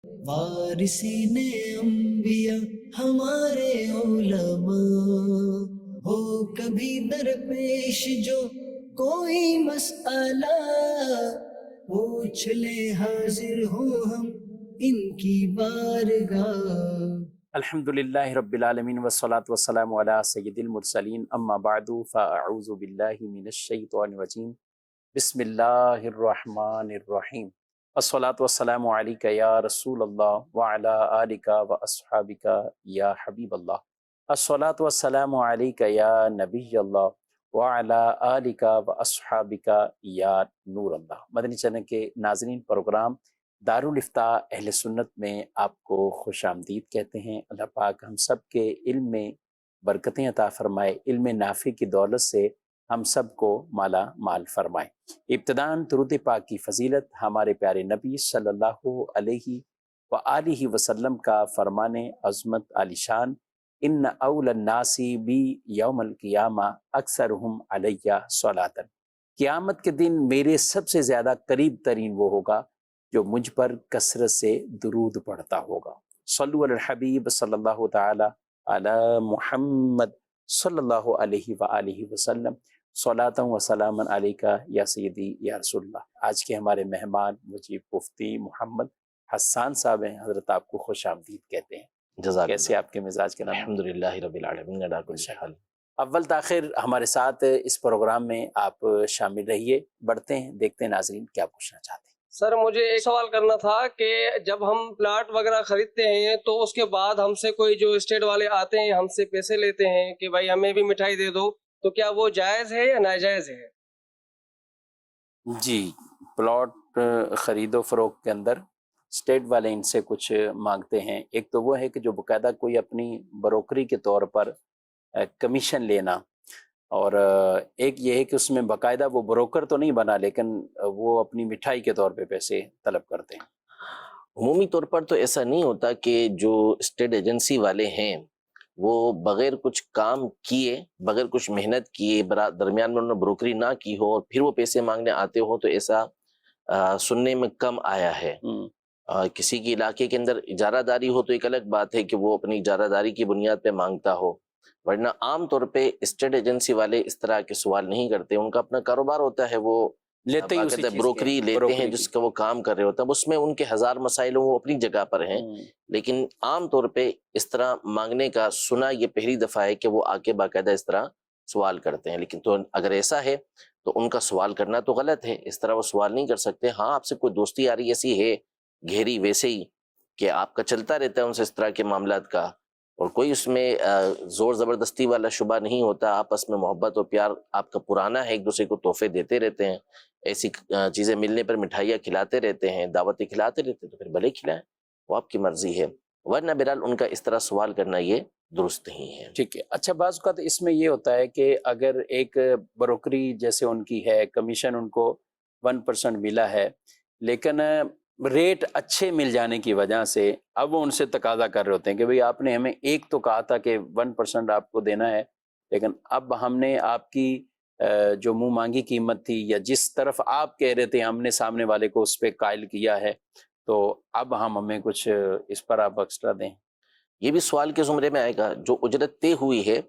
وارثین انبیاء ہمارے علماء، ہو کبھی درپیش جو کوئی مسئلہ، پوچھ لے حاضر ہوں ہم ان کی بارگاہ۔ الحمد للہ رب العالمین والصلاة والسلام علی سید المرسلین، اما بعد فاعوذ باللہ من الشیطان الرجیم، بسم اللہ الرحمن الرحیم، الصلاة والسلام علیک یا رسول اللہ وعلی آلک واصحابک یا حبیب اللہ، الصلاة والسلام علیک یا نبی اللہ وعلی آلک واصحابک یا نور اللہ۔ مدنی چینل کے ناظرین، پروگرام دارالافتاء اہل سنت میں آپ کو خوش آمدید کہتے ہیں۔ اللہ پاک ہم سب کے علم میں برکتیں عطا فرمائے، علم نافع کی دولت سے ہم سب کو مالا مال فرمائے۔ ابتداً درود پاک کی فضیلت ہمارے پیارے نبی صلی اللہ علیہ وآلہ وسلم کا فرمان عظمت عالی شان، ان اول الناس بی یوم القیامہ اکثرہم علیہ صلاۃ، قیامت کے دن میرے سب سے زیادہ قریب ترین وہ ہوگا جو مجھ پر کثرت سے درود پڑھتا ہوگا۔ صلو علی الحبیب صلی اللہ تعالی علی محمد صلی اللہ علیہ وآلہ وسلم، صلاۃ و سلام علیکہ یا سیدی یا رسول اللہ۔ آج کے ہمارے مہمان مجیب مفتی محمد حسان صاحب ہیں، حضرت آپ کو خوش آمدید کہتے ہیں۔ جزاک کیسے آپ کے مزاج کے نام؟ الحمدللہ رب العالمین علی کل حال۔ اول تاخیر ہمارے ساتھ اس پروگرام میں آپ شامل رہیے، بڑھتے ہیں، دیکھتے ہیں ناظرین کیا پوچھنا چاہتے ہیں۔ سر مجھے ایک سوال کرنا تھا کہ جب ہم پلاٹ وغیرہ خریدتے ہیں تو اس کے بعد ہم سے کوئی جو اسٹیٹ والے آتے ہیں ہم سے پیسے لیتے ہیں کہ بھائی ہمیں بھی مٹھائی دے دو، تو کیا وہ جائز ہے یا ناجائز ہے؟ جی، پلاٹ خرید و فروخت کے اندر اسٹیٹ والے ان سے کچھ مانگتے ہیں۔ ایک تو وہ ہے کہ جو باقاعدہ کوئی اپنی بروکری کے طور پر کمیشن لینا، اور ایک یہ ہے کہ اس میں باقاعدہ وہ بروکر تو نہیں بنا لیکن وہ اپنی مٹھائی کے طور پہ پیسے طلب کرتے ہیں۔ عمومی طور پر تو ایسا نہیں ہوتا کہ جو اسٹیٹ ایجنسی والے ہیں وہ بغیر کچھ کام کیے، بغیر کچھ محنت کیے، درمیان میں انہوں نے بروکری نہ کی ہو اور پھر وہ پیسے مانگنے آتے ہو، تو ایسا سننے میں کم آیا ہے۔ کسی کے علاقے کے اندر اجارہ داری ہو تو ایک الگ بات ہے کہ وہ اپنی اجارہ داری کی بنیاد پہ مانگتا ہو، ورنہ عام طور پہ اسٹیٹ ایجنسی والے اس طرح کے سوال نہیں کرتے۔ ان کا اپنا کاروبار ہوتا ہے، وہ لیتے ہی اسی چیز بروکری لیتے ہیں جس کا وہ کام کر رہے ہوتا ہے، اس میں ان کے ہزار مسائل وہ اپنی جگہ پر ہیں، لیکن عام طور پہ اس طرح مانگنے کا سنا یہ پہلی دفعہ ہے کہ وہ آ کے باقاعدہ اس طرح سوال کرتے ہیں۔ لیکن تو اگر ایسا ہے تو ان کا سوال کرنا تو غلط ہے، اس طرح وہ سوال نہیں کر سکتے۔ ہاں، آپ سے کوئی دوستی آ رہی ایسی ہے گہری ویسے ہی کہ آپ کا چلتا رہتا ہے ان سے اس طرح کے معاملات کا، اور کوئی اس میں زور زبردستی والا شبہ نہیں ہوتا، آپس میں محبت اور پیار آپ کا پرانا ہے، ایک دوسرے کو تحفے دیتے رہتے ہیں، ایسی چیزیں ملنے پر مٹھائیاں کھلاتے رہتے ہیں، دعوتیں کھلاتے رہتے ہیں، تو پھر بھلے کھلائیں، وہ آپ کی مرضی ہے، ورنہ بہرحال ان کا اس طرح سوال کرنا یہ درست نہیں ہے۔ ٹھیک ہے۔ اچھا، بعض اوقات اس میں یہ ہوتا ہے کہ اگر ایک بروکری جیسے ان کی ہے، کمیشن ان کو 1% ملا ہے، لیکن ریٹ اچھے مل جانے کی وجہ سے اب وہ ان سے تقاضا کر رہے ہوتے ہیں کہ بھئی آپ نے ہمیں ایک تو کہا تھا کہ 1% آپ کو دینا ہے، لیکن اب ہم نے آپ کی جو منہ مانگی قیمت تھی یا جس طرف آپ کہہ رہے تھے ہم نے سامنے والے کو اس پہ قائل کیا ہے، تو اب ہمیں کچھ اس پر آپ ایکسٹرا دیں۔ یہ بھی سوال کے زمرے میں آئے گا، جو اجرت طے ہوئی ہے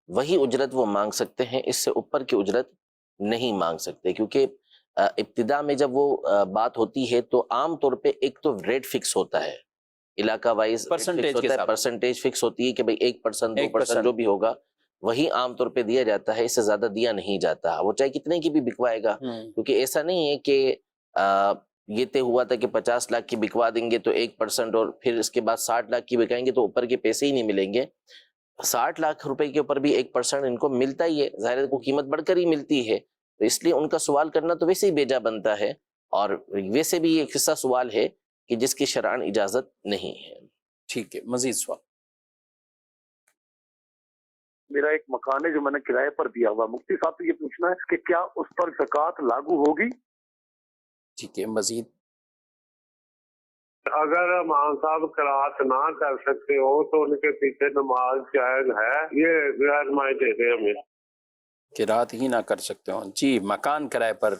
وہی اجرت وہ مانگ سکتے ہیں، اس سے اوپر کی اجرت نہیں مانگ سکتے، کیونکہ ابتدا میں جب وہ بات ہوتی ہے تو عام طور پہ ایک تو ریٹ فکس ہوتا ہے، علاقہ وائز پرسنٹیج فکس ہوتی ہے کہ بھئی 1% 2% جو بھی ہوگا وہی عام طور پہ دیا جاتا ہے، اس سے زیادہ دیا نہیں جاتا، وہ چاہے کتنے کی بھی بکوائے گا، کیونکہ ایسا نہیں ہے کہ یہ طے ہوا تھا کہ 50 لاکھ کی بکوا دیں گے تو 1% اور پھر اس کے بعد 60 لاکھ کی بکائیں گے تو اوپر کے پیسے ہی نہیں ملیں گے۔ 60 لاکھ روپے کے اوپر بھی 1% ان کو ملتا ہی ہے، ظاہر کو قیمت بڑھ کر ہی ملتی ہے، تو اس لیے ان کا سوال کرنا تو ویسے ہی بیجا بنتا ہے، اور ویسے بھی ایک حصہ سوال ہے کہ جس کی شرعاً اجازت نہیں ہے۔ ٹھیک ہے، مزید سوال۔ میرا ایک مکان ہے جو میں نے کرائے پر دیا ہوا، مفتی صاحب سے یہ پوچھنا ہے کہ کیا اس پر زکوٰۃ لاگو ہوگی؟ ٹھیک ہے، مزید۔ اگر امام صاحب قرأت نہ کر سکتے ہو تو ان کے پیچھے نماز جائز ہے، یہ رہنمائی دے دیں ہمیں۔ قرأت ہی نہ کر سکتے ہوں، جی، مکان کرائے پر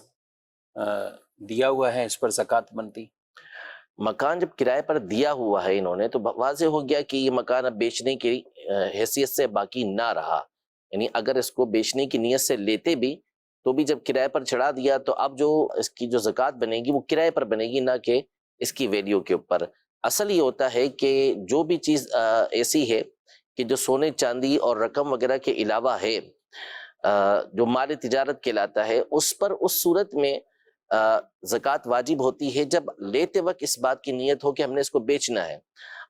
دیا ہوا ہے، اس پر زکوٰۃ بنتی؟ مکان جب کرائے پر دیا ہوا ہے انہوں نے تو واضح ہو گیا کہ یہ مکان اب بیچنے کی حیثیت سے باقی نہ رہا. یعنی اگر اس کو بیچنے کی نیت سے لیتے بھی تو بھی جب کرائے پر چڑھا دیا تو اب جو اس کی جو زکوٰۃ بنے گی وہ کرائے پر بنے گی، نہ کہ اس کی ویلیو کے اوپر. اصل یہ ہوتا ہے کہ جو بھی چیز ایسی ہے کہ جو سونے چاندی اور رقم وغیرہ کے علاوہ ہے، جو مال تجارت کہلاتا ہے، اس پر اس صورت میں زکوٰۃ واجب ہوتی ہے جب لیتے وقت اس بات کی نیت ہو کہ ہم نے اس کو بیچنا ہے.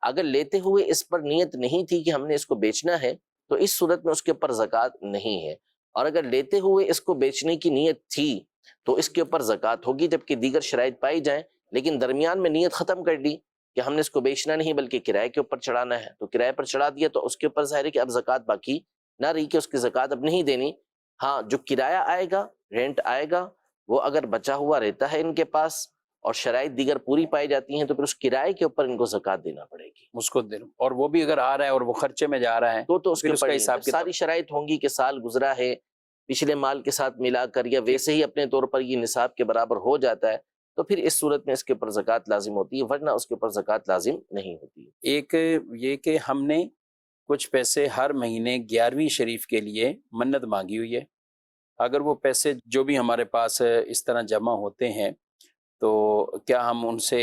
اگر لیتے ہوئے اس پر نیت نہیں تھی کہ ہم نے اس کو بیچنا ہے تو اس صورت میں اس کے اوپر زکوٰۃ نہیں ہے. اور اگر لیتے ہوئے اس کو بیچنے کی نیت تھی تو اس کے اوپر زکوٰۃ ہوگی، جبکہ دیگر شرائط پائی جائیں. لیکن درمیان میں نیت ختم کر دی کہ ہم نے اس کو بیچنا نہیں بلکہ کرائے کے اوپر چڑھانا ہے، تو کرائے پر چڑھا دیا تو اس کے اوپر ظاہر ہے کہ اب زکوٰۃ باقی نہ رہی کہ اس کی زکوٰۃ اب نہیں دینی. ہاں، جو کرایہ آئے گا، رینٹ آئے گا، وہ اگر بچا ہوا رہتا ہے ان کے پاس اور شرائط دیگر پوری پائی جاتی ہیں تو پھر اس کرائے کے اوپر ان کو زکوٰۃ دینا پڑے گی. اس کو اور وہ بھی اگر آ رہا ہے اور وہ خرچے میں جا رہا ہے تو اس کے پھر اس کا اوپر حساب ساری شرائط ہوں گی کہ سال گزرا ہے، پچھلے مال کے ساتھ ملا کر یا ویسے ہی اپنے طور پر یہ نصاب کے برابر ہو جاتا ہے تو پھر اس صورت میں اس کے اوپر زکوٰۃ لازم ہوتی ہے، ورنہ اس کے اوپر زکوٰۃ لازم نہیں ہوتی. ایک یہ کہ ہم نے کچھ پیسے ہر مہینے 11ویں شریف کے لیے منت مانگی ہوئی ہے، اگر وہ پیسے جو بھی ہمارے پاس اس طرح جمع ہوتے ہیں تو کیا ہم ان سے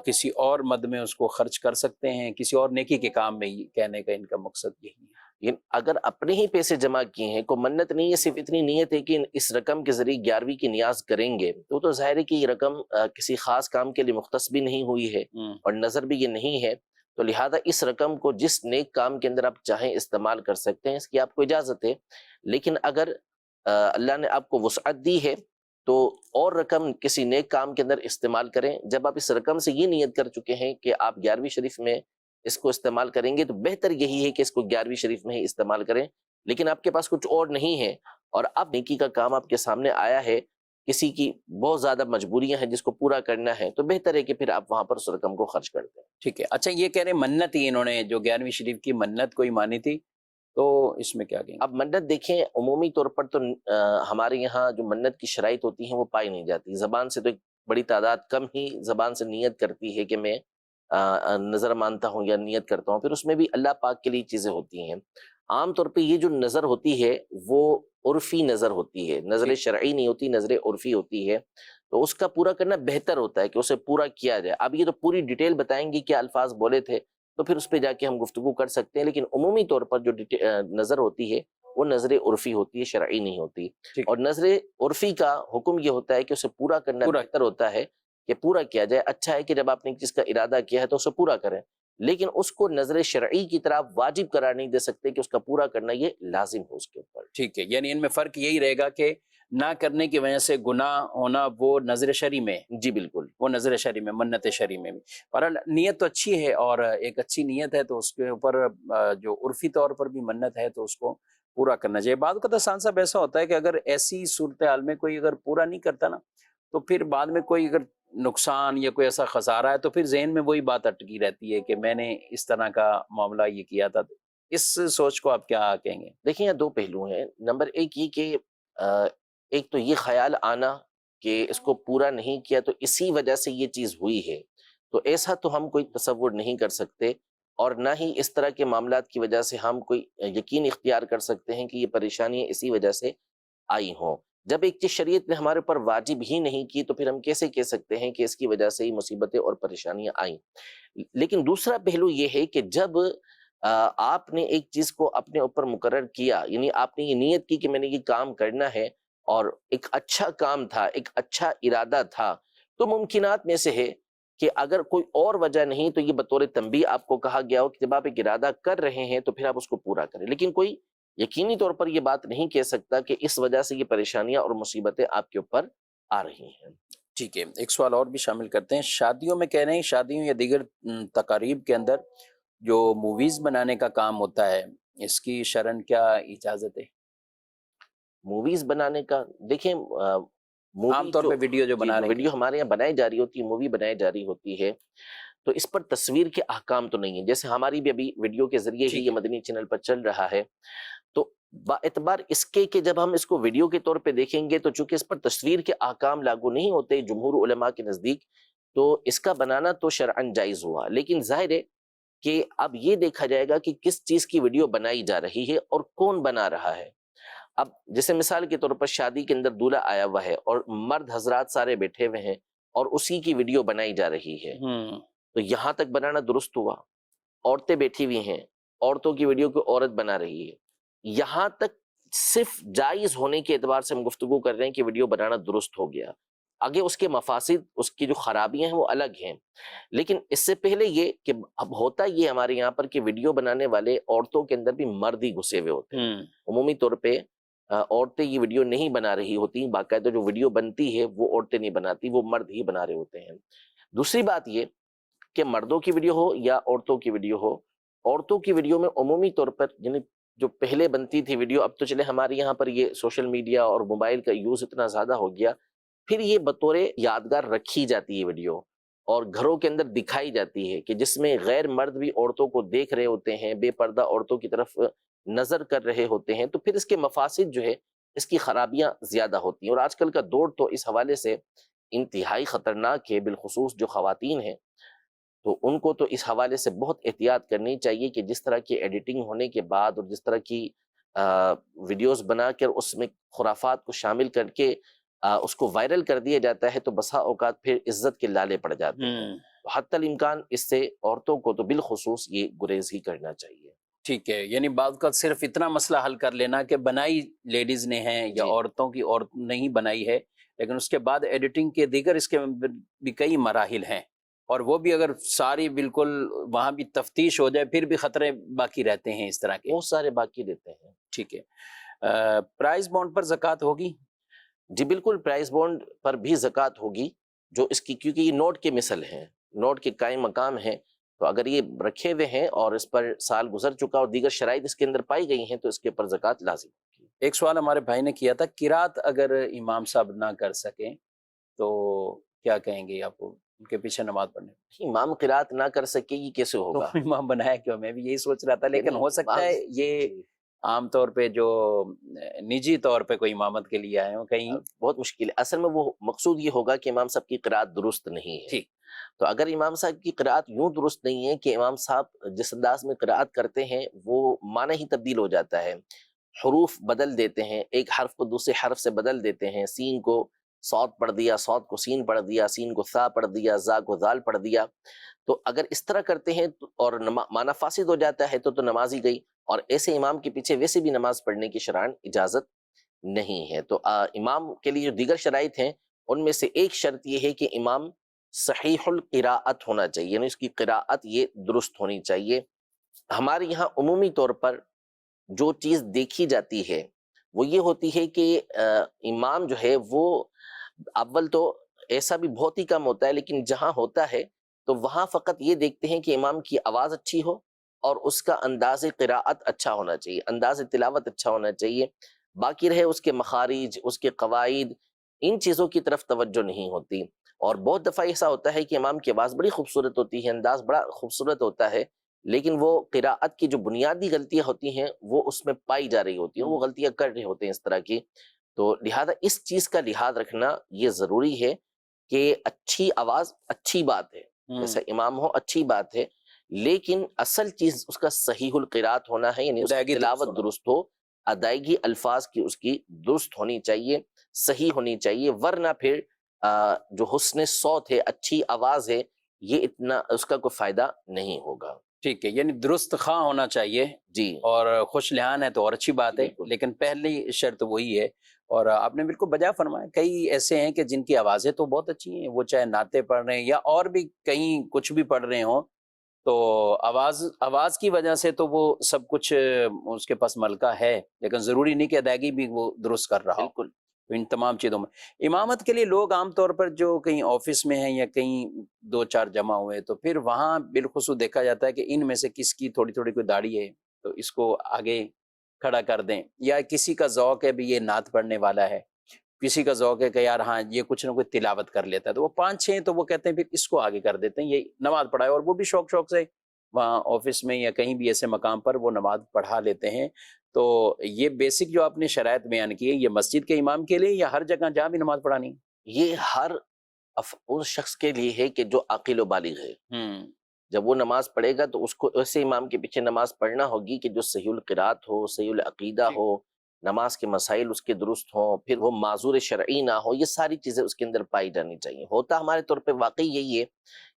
کسی اور مد میں اس کو خرچ کر سکتے ہیں، کسی اور نیکی کے کام میں؟ یہ کہنے کا ان کا مقصد یہی ہے. اگر اپنے ہی پیسے جمع کیے ہیں، کوئی منت نہیں ہے، صرف اتنی نیت ہے کہ اس رقم کے ذریعے 11ویں کی نیاز کریں گے، تو ظاہر ہے کہ یہ رقم کسی خاص کام کے لیے مختص بھی نہیں ہوئی ہے اور نظر بھی یہ نہیں ہے، تو لہٰذا اس رقم کو جس نیک کام کے اندر آپ چاہیں استعمال کر سکتے ہیں، اس کی آپ کو اجازت ہے. لیکن اگر اللہ نے آپ کو وسعت دی ہے تو اور رقم کسی نیک کام کے اندر استعمال کریں. جب آپ اس رقم سے یہ نیت کر چکے ہیں کہ آپ 11ویں شریف میں اس کو استعمال کریں گے تو بہتر یہی ہے کہ اس کو 11ویں شریف میں ہی استعمال کریں. لیکن آپ کے پاس کچھ اور نہیں ہے اور اب نیکی کا کام آپ کے سامنے آیا ہے، کسی کی بہت زیادہ مجبوریاں ہیں جس کو پورا کرنا ہے، تو بہتر ہے کہ پھر آپ وہاں پر اس رقم کو خرچ کر دیں. ٹھیک ہے. اچھا، یہ کہہ رہے منت ہی انہوں نے جو 11ویں شریف کی منت کوئی مانی تھی، تو اس میں کیا کہیں گے؟ اب منت دیکھیں، عمومی طور پر تو ہمارے یہاں جو منت کی شرائط ہوتی ہیں وہ پائی نہیں جاتی. زبان سے تو ایک بڑی تعداد کم ہی زبان سے نیت کرتی ہے کہ میں نظر مانتا ہوں یا نیت کرتا ہوں، پھر اس میں بھی اللہ پاک کے لیے چیزیں ہوتی ہیں. عام طور پہ یہ جو نظر ہوتی ہے وہ عرفی نظر ہوتی ہے، نظر شرعی نہیں ہوتی، نظر عرفی ہوتی ہے، تو اس کا پورا کرنا بہتر ہوتا ہے کہ اسے پورا کیا جائے. اب یہ تو پوری ڈیٹیل بتائیں گی کیا الفاظ بولے تھے تو پھر اس پہ جا کے ہم گفتگو کر سکتے ہیں، لیکن عمومی طور پر جو نظر ہوتی ہے وہ نظر عرفی ہوتی ہے، شرعی نہیں ہوتی. اور نظر عرفی کا حکم یہ ہوتا ہے کہ اسے پورا کرنا بہتر ہوتا ہے کہ پورا کیا جائے. اچھا ہے کہ جب آپ نے ایک چیز کا ارادہ کیا ہے تو اسے پورا کریں، لیکن اس کو نظر شرعی کی طرح واجب قرار نہیں دے سکتے کہ اس کا پورا کرنا یہ لازم ہو اس کے اوپر. ٹھیک ہے، یعنی ان میں فرق یہی رہے گا کہ نہ کرنے کی وجہ سے گناہ ہونا وہ نظر شرعی میں. جی بالکل، وہ نظر شرعی میں، منت شرعی میں بھی. اور نیت تو اچھی ہے اور ایک اچھی نیت ہے تو اس کے اوپر جو عرفی طور پر بھی منت ہے تو اس کو پورا کرنا چاہیے. بعد کا سان صاحب ایسا ہوتا ہے کہ اگر ایسی صورتحال میں کوئی اگر پورا نہیں کرتا نا تو پھر بعد میں کوئی اگر نقصان یا کوئی ایسا خسارہ ہے تو پھر ذہن میں وہی بات اٹکی رہتی ہے کہ میں نے اس طرح کا معاملہ یہ کیا تھا. اس سوچ کو آپ کیا کہیں گے؟ دیکھیں یہاں دو پہلو ہیں. نمبر ایک یہ کہ ایک تو یہ خیال آنا کہ اس کو پورا نہیں کیا تو اسی وجہ سے یہ چیز ہوئی ہے، تو ایسا تو ہم کوئی تصور نہیں کر سکتے اور نہ ہی اس طرح کے معاملات کی وجہ سے ہم کوئی یقین اختیار کر سکتے ہیں کہ یہ پریشانیاں اسی وجہ سے آئی ہوں. جب ایک چیز شریعت نے ہمارے اوپر واجب ہی نہیں کی تو پھر ہم کیسے کہہ سکتے ہیں کہ اس کی وجہ سے ہی مصیبتیں اور پریشانیاں آئیں. لیکن دوسرا پہلو یہ ہے کہ جب آپ نے ایک چیز کو اپنے اوپر مقرر کیا، یعنی آپ نے یہ نیت کی کہ میں نے یہ کام کرنا ہے اور ایک اچھا کام تھا، ایک اچھا ارادہ تھا، تو ممکنات میں سے ہے کہ اگر کوئی اور وجہ نہیں تو یہ بطور تنبیہ آپ کو کہا گیا ہو کہ جب آپ ایک ارادہ کر رہے ہیں تو پھر آپ اس کو پورا کریں. لیکن کوئی یقینی طور پر یہ بات نہیں کہہ سکتا کہ اس وجہ سے یہ پریشانیاں اور مصیبتیں آپ کے اوپر آ رہی ہیں. ٹھیک ہے، ایک سوال اور بھی شامل کرتے ہیں. شادیوں میں کہہ رہے ہیں، شادیوں یا دیگر تقاریب کے اندر جو موویز بنانے کا کام ہوتا ہے اس کی شرعاً کیا اجازت ہے؟ موویز بنانے کا دیکھیں، عام طور پہ ویڈیو جو بنا رہے ہیں، ویڈیو ہمارے یہاں بنائی جا رہی ہوتی ہے، مووی بنائی جا رہی ہوتی ہے، تو اس پر تصویر کے احکام تو نہیں ہے. جیسے ہماری بھی ابھی ویڈیو کے ذریعے ہی یہ مدنی چینل پر چل رہا ہے، تو با اعتبار اس کے کہ جب ہم اس کو ویڈیو کے طور پہ دیکھیں گے تو چونکہ اس پر تصویر کے احکام لاگو نہیں ہوتے جمہور علماء کے نزدیک، تو اس کا بنانا تو شرعن جائز ہوا، لیکن ظاہر ہے کہ اب یہ دیکھا جائے گا کہ کس چیز کی ویڈیو بنائی جا رہی ہے اور کون بنا رہا ہے۔ اب جیسے مثال کے طور پر شادی کے اندر دولہا آیا ہوا ہے اور مرد حضرات سارے بیٹھے ہوئے ہیں اور اسی کی ویڈیو بنائی جا رہی ہے، تو یہاں تک بنانا درست ہوا۔ عورتیں بیٹھی ہوئی ہیں، عورتوں کی ویڈیو کو عورت بنا رہی ہے، یہاں تک صرف جائز ہونے کے اعتبار سے ہم گفتگو کر رہے ہیں کہ ویڈیو بنانا درست ہو گیا۔ آگے اس کے مفاسد، اس کی جو خرابیاں ہیں وہ الگ ہیں، لیکن اس سے پہلے یہ کہ اب ہوتا یہ ہمارے یہاں پر کہ ویڈیو بنانے والے عورتوں کے اندر بھی مرد ہی گھسے ہوئے ہوتے ہیں۔ عمومی طور پہ عورتیں یہ ویڈیو نہیں بنا رہی ہوتی، باقاعدہ جو ویڈیو بنتی ہے وہ عورتیں نہیں بناتی، وہ مرد ہی بنا رہے ہوتے ہیں۔ دوسری بات یہ کہ مردوں کی ویڈیو ہو یا عورتوں کی ویڈیو ہو، عورتوں کی ویڈیو میں عمومی طور پر یعنی جو پہلے بنتی تھی ویڈیو، اب تو چلے ہمارے یہاں پر یہ سوشل میڈیا اور موبائل کا یوز اتنا زیادہ ہو گیا، پھر یہ بطور یادگار رکھی جاتی ہے ویڈیو اور گھروں کے اندر دکھائی جاتی ہے کہ جس میں غیر مرد بھی عورتوں کو دیکھ رہے ہوتے ہیں، بے پردہ عورتوں کی طرف نظر کر رہے ہوتے ہیں، تو پھر اس کے مفاسد جو ہے، اس کی خرابیاں زیادہ ہوتی ہیں۔ اور آج کل کا دور تو اس حوالے سے انتہائی خطرناک ہے، بالخصوص جو خواتین ہیں تو ان کو تو اس حوالے سے بہت احتیاط کرنی چاہیے کہ جس طرح کی ایڈیٹنگ ہونے کے بعد اور جس طرح کی ویڈیوز بنا کر اس میں خرافات کو شامل کر کے اس کو وائرل کر دیا جاتا ہے، تو بسا اوقات پھر عزت کے لالے پڑ جاتے ہیں۔ حتی الامکان اس سے عورتوں کو تو بالخصوص یہ گریز ہی کرنا چاہیے۔ ٹھیک ہے، یعنی بعض کا صرف اتنا مسئلہ حل کر لینا کہ بنائی لیڈیز نے ہے یا جی۔ عورتوں کی عورت نہیں بنائی ہے، لیکن اس کے بعد ایڈیٹنگ کے دیگر اس کے بھی کئی مراحل ہیں، اور وہ بھی اگر ساری بالکل وہاں بھی تفتیش ہو جائے پھر بھی خطرے باقی رہتے ہیں اس طرح کے۔ بہت سارے باقی دیتے ہیں۔ ٹھیک ہے، پرائز بانڈ پر زکوٰۃ ہوگی؟ جی بالکل، پرائز بانڈ پر بھی زکوٰۃ ہوگی، جو اس کی کیونکہ یہ نوٹ کے مثل ہیں، نوٹ کے قائم مقام ہیں، تو اگر یہ رکھے ہوئے ہیں اور اس پر سال گزر چکا اور دیگر شرائط اس کے اندر پائی گئی ہیں تو اس کے اوپر زکوٰۃ لازم ہوگی۔ ایک سوال ہمارے بھائی نے کیا تھا، قرات اگر امام صاحب نہ کر سکیں تو کیا کہیں گے آپ ان کے پیچھے نماز پڑھنے؟ امام قرات نہ کر سکے یہ کیسے تو ہوگا؟ امام بنایا کیوں؟ میں بھی یہی سوچ رہا تھا، لیکن ہو سکتا ہے یہ عام طور پہ جو نجی طور پہ کوئی امامت کے لیے آئے ہوں کہیں۔ بہت مشکل ہے، اصل میں وہ مقصود یہ ہوگا کہ امام صاحب کی قرات درست نہیں ہے۔ ٹھیک، تو اگر امام صاحب کی قرات یوں درست نہیں ہے کہ امام صاحب جس انداز میں قرات کرتے ہیں وہ معنی ہی تبدیل ہو جاتا ہے، حروف بدل دیتے ہیں، ایک حرف کو دوسرے حرف سے بدل دیتے ہیں، سین کو صاد پڑھ دیا، صاد کو سین پڑھ دیا، سین کو ثا پڑھ دیا، زا کو ذال پڑھ دیا، تو اگر اس طرح کرتے ہیں اور معنی فاسد ہو جاتا ہے تو نماز ہی گئی، اور ایسے امام کے پیچھے ویسے بھی نماز پڑھنے کی شرعاً اجازت نہیں ہے۔ تو امام کے لیے جو دیگر شرائط ہیں ان میں سے ایک شرط یہ ہے کہ امام صحیح القراءت ہونا چاہیے، یعنی اس کی قراءت یہ درست ہونی چاہیے۔ ہمارے یہاں عمومی طور پر جو چیز دیکھی جاتی ہے وہ یہ ہوتی ہے کہ امام جو ہے وہ اول تو ایسا بھی بہت ہی کم ہوتا ہے، لیکن جہاں ہوتا ہے تو وہاں فقط یہ دیکھتے ہیں کہ امام کی آواز اچھی ہو اور اس کا انداز قراءت اچھا ہونا چاہیے، انداز تلاوت اچھا ہونا چاہیے، باقی رہے اس کے مخارج، اس کے قواعد، ان چیزوں کی طرف توجہ نہیں ہوتی۔ اور بہت دفعہ ایسا ہوتا ہے کہ امام کی آواز بڑی خوبصورت ہوتی ہے، انداز بڑا خوبصورت ہوتا ہے، لیکن وہ قراءت کی جو بنیادی غلطیاں ہوتی ہیں وہ اس میں پائی جا رہی ہوتی ہیں، وہ غلطیاں کر رہے ہوتے ہیں اس طرح کی۔ تو لہذا اس چیز کا لحاظ رکھنا یہ ضروری ہے کہ اچھی آواز اچھی بات ہے، جیسا امام ہو اچھی بات ہے، لیکن اصل چیز اس کا صحیح القراءت ہونا ہے، یعنی اس کی تلاوت درست ہو، ادائیگی الفاظ کی اس کی درست ہونی چاہیے، صحیح ہونی چاہیے، ورنہ پھر جو حسن صوت ہے، اچھی آواز ہے، یہ اتنا اس کا کوئی فائدہ نہیں ہوگا۔ ٹھیک ہے، یعنی درست خواہ ہونا چاہیے جی، اور خوش لحان ہے تو اور اچھی بات ہے، بالکل۔ لیکن پہلی شرط وہی ہے۔ اور آپ نے بالکل بجا فرمایا، کئی ایسے ہیں کہ جن کی آوازیں تو بہت اچھی ہیں، وہ چاہے نعتیں پڑھ رہے ہیں یا اور بھی کہیں کچھ بھی پڑھ رہے ہوں، تو آواز کی وجہ سے تو وہ سب کچھ اس کے پاس ملکہ ہے، لیکن ضروری نہیں کہ ادائیگی بھی وہ درست کر رہا ہو۔ بالکل۔ ان تمام چیزوں میں امامت کے لیے لوگ عام طور پر جو کہیں آفس میں ہیں یا کہیں دو چار جمع ہوئے، تو پھر وہاں بالخصوص دیکھا جاتا ہے کہ ان میں سے کس کی تھوڑی تھوڑی کوئی داڑھی ہے تو اس کو آگے کھڑا کر دیں، یا کسی کا ذوق ہے بھی یہ نعت پڑھنے والا ہے، کسی کا ذوق ہے کہ یار ہاں یہ کچھ نہ کچھ تلاوت کر لیتا ہے، تو وہ 5-6 تو وہ کہتے ہیں پھر اس کو آگے کر دیتے ہیں، یہ نماز پڑھائے، اور وہ بھی شوق سے وہاں آفس میں یا کہیں بھی ایسے مقام پر وہ نماز پڑھا لیتے ہیں۔ تو یہ بیسک جو آپ نے شرائط بیان کی ہے، یہ مسجد کے امام کے لیے یا ہر جگہ جہاں بھی نماز پڑھانی؟ یہ ہر اس شخص کے لیے ہے کہ جو عاقل و بالغ ہے. جب وہ نماز پڑھے گا تو اس کو ایسے امام کے پیچھے نماز پڑھنا ہوگی کہ جو صحیح القرات ہو، صحیح العقیدہ ہو، نماز کے مسائل اس کے درست ہوں، پھر وہ معذور شرعی نہ ہو. یہ ساری چیزیں اس کے اندر پائی جانی چاہیے. ہوتا ہمارے طور پہ واقعی یہی ہے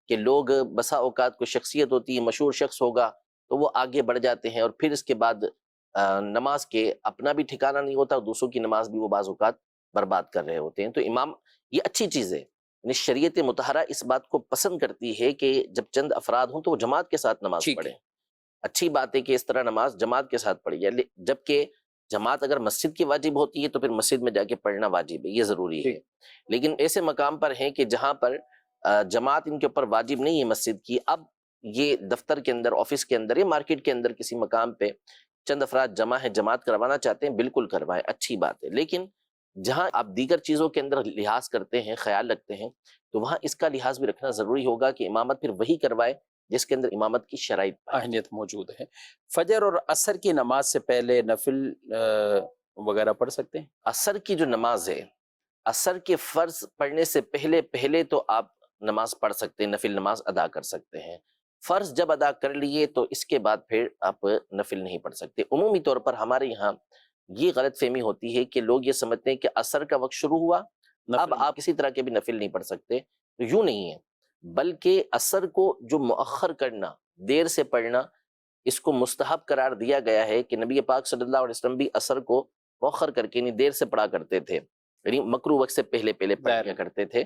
کہ لوگ بسا اوقات کوئی شخصیت ہوتی ہے، مشہور شخص ہوگا تو وہ آگے بڑھ جاتے ہیں، اور پھر اس کے بعد نماز کے اپنا بھی ٹھکانہ نہیں ہوتا اور دوسروں کی نماز بھی وہ بعض اوقات برباد کر رہے ہوتے ہیں. تو امام، یہ اچھی چیز ہے. یعنی شریعت مطہرہ اس بات کو پسند کرتی ہے کہ جب چند افراد ہوں تو وہ جماعت کے ساتھ نماز پڑھیں. اچھی بات ہے کہ اس طرح نماز جماعت کے ساتھ پڑھی جائے، جبکہ جماعت اگر مسجد کی واجب ہوتی ہے تو پھر مسجد میں جا کے پڑھنا واجب ہے، یہ ضروری ہے. لیکن ایسے مقام پر ہیں کہ جہاں پر جماعت ان کے اوپر واجب نہیں ہے مسجد کی، اب یہ دفتر کے اندر، آفس کے اندر یا مارکیٹ کے اندر کسی مقام پہ چند افراد جمع ہیں، جماعت کروانا چاہتے ہیں، بالکل کروائیں، اچھی بات ہے. لیکن جہاں آپ دیگر چیزوں کے اندر لحاظ کرتے ہیں، خیال رکھتے ہیں، تو وہاں اس کا لحاظ بھی رکھنا ضروری ہوگا کہ امامت پھر وہی کروائے جس کے اندر امامت کی شرائط اہمیت موجود ہے. فجر اور عصر کی نماز سے پہلے نفل وغیرہ پڑھ سکتے ہیں؟ عصر کی جو نماز ہے، عصر کے فرض پڑھنے سے پہلے تو آپ نماز پڑھ سکتے ہیں، نفل نماز ادا کر سکتے ہیں. فرض جب ادا کر لیے تو اس کے بعد پھر آپ نفل نہیں پڑھ سکتے. عمومی طور پر ہمارے یہاں یہ غلط فہمی ہوتی ہے کہ لوگ یہ سمجھتے ہیں کہ عصر کا وقت شروع ہوا اب آپ کسی طرح کے بھی نفل نہیں پڑھ سکتے. تو یوں نہیں ہے، بلکہ عصر کو جو مؤخر کرنا، دیر سے پڑھنا، اس کو مستحب قرار دیا گیا ہے کہ نبی پاک صلی اللہ علیہ وسلم بھی عصر کو مؤخر کر کے، یعنی دیر سے پڑھا کرتے تھے، یعنی مکروہ وقت سے پہلے پڑھا کرتے تھے.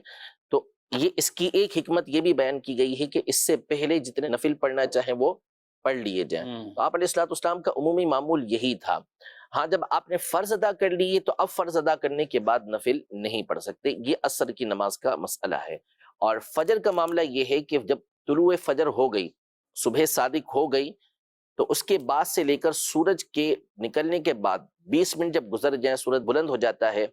تو یہ اس کی ایک حکمت یہ بھی بیان کی گئی ہے کہ اس سے پہلے جتنے نفل پڑھنا چاہیں وہ پڑھ لیے جائیں. تو آپ علیہ الصلوۃ والسلام کا عمومی معمول یہی تھا. ہاں، جب آپ نے فرض ادا کر لیے تو اب فرض ادا کرنے کے بعد نفل نہیں پڑھ سکتے. یہ عصر کی نماز کا مسئلہ ہے. اور فجر کا معاملہ یہ ہے کہ جب طلوع فجر ہو گئی، صبح صادق ہو گئی، تو اس کے بعد سے لے کر سورج کے نکلنے کے بعد 20 منٹ جب گزر جائیں، سورج بلند ہو جاتا ہے،